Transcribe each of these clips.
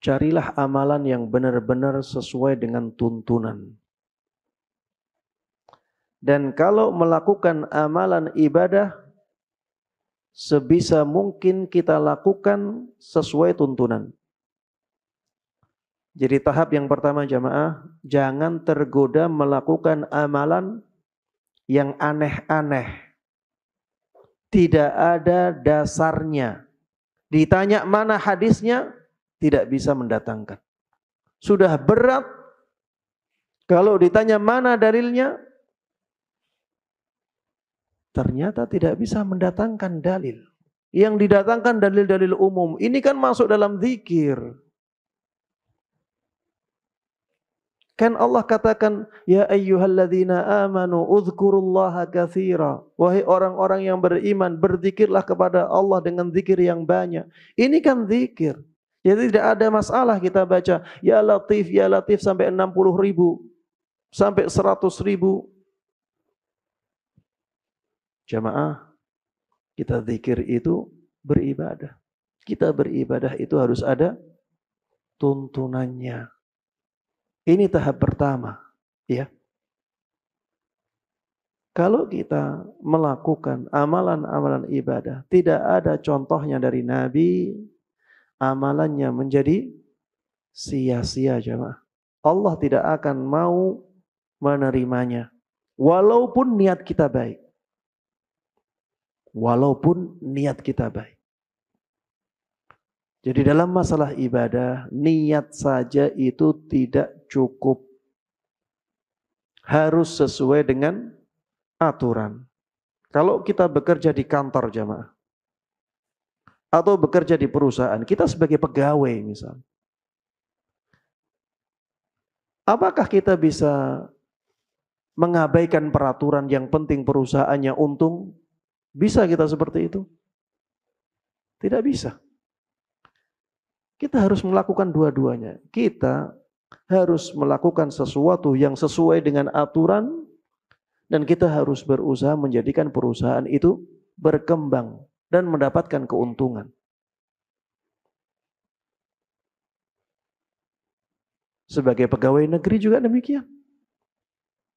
carilah amalan yang benar-benar sesuai dengan tuntunan. Dan kalau melakukan amalan ibadah, sebisa mungkin kita lakukan sesuai tuntunan. Jadi tahap yang pertama jamaah, jangan tergoda melakukan amalan yang aneh-aneh. Tidak ada dasarnya. Ditanya mana hadisnya, tidak bisa mendatangkan. Sudah berat, kalau ditanya mana dalilnya, ternyata tidak bisa mendatangkan dalil. Yang didatangkan dalil-dalil umum. Ini kan masuk dalam zikir. Kan Allah katakan, ya ayyuhalladzina amanu uzkurullaha katsira. Wahai orang-orang yang beriman, berzikirlah kepada Allah dengan zikir yang banyak. Ini kan zikir. Jadi tidak ada masalah kita baca ya Latif sampai 60.000, sampai 100.000. Jamaah, kita zikir itu beribadah. Kita beribadah itu harus ada tuntunannya. Ini tahap pertama, ya. Kalau kita melakukan amalan-amalan ibadah, tidak ada contohnya dari Nabi, amalannya menjadi sia-sia jemaah. Allah tidak akan mau menerimanya, walaupun niat kita baik. Walaupun niat kita baik. Jadi dalam masalah ibadah, niat saja itu tidak cukup. Harus sesuai dengan aturan. Kalau kita bekerja di kantor jamaah, atau bekerja di perusahaan, kita sebagai pegawai misalnya. Apakah kita bisa mengabaikan peraturan yang penting perusahaannya untung? Bisa kita seperti itu? Tidak bisa. Kita harus melakukan dua-duanya. Kita harus melakukan sesuatu yang sesuai dengan aturan, dan kita harus berusaha menjadikan perusahaan itu berkembang dan mendapatkan keuntungan. Sebagai pegawai negeri juga demikian.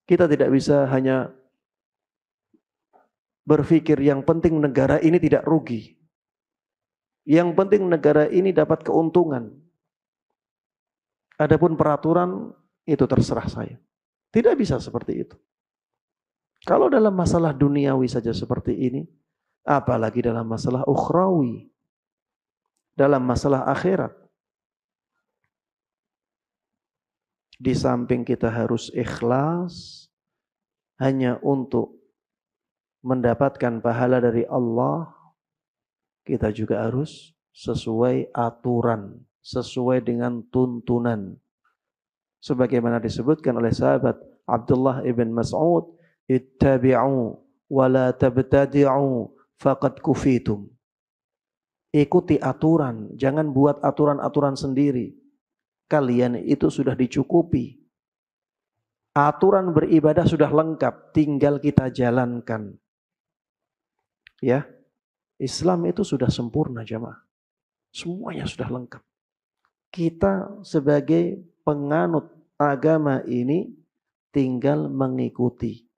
Kita tidak bisa hanya berpikir yang penting negara ini tidak rugi. Yang penting negara ini dapat keuntungan. Adapun peraturan itu terserah saya. Tidak bisa seperti itu. Kalau dalam masalah duniawi saja seperti ini, apalagi dalam masalah ukhrawi, dalam masalah akhirat. Di samping kita harus ikhlas hanya untuk mendapatkan pahala dari Allah, kita juga harus sesuai aturan, sesuai dengan tuntunan. Sebagaimana disebutkan oleh sahabat Abdullah ibn Mas'ud, ittabi'u wa la tabtadi'u faqad kufitum. Ikuti aturan, jangan buat aturan-aturan sendiri. Kalian itu sudah dicukupi. Aturan beribadah sudah lengkap, tinggal kita jalankan. Ya. Islam itu sudah sempurna jamaah. Semuanya sudah lengkap. Kita sebagai penganut agama ini tinggal mengikuti.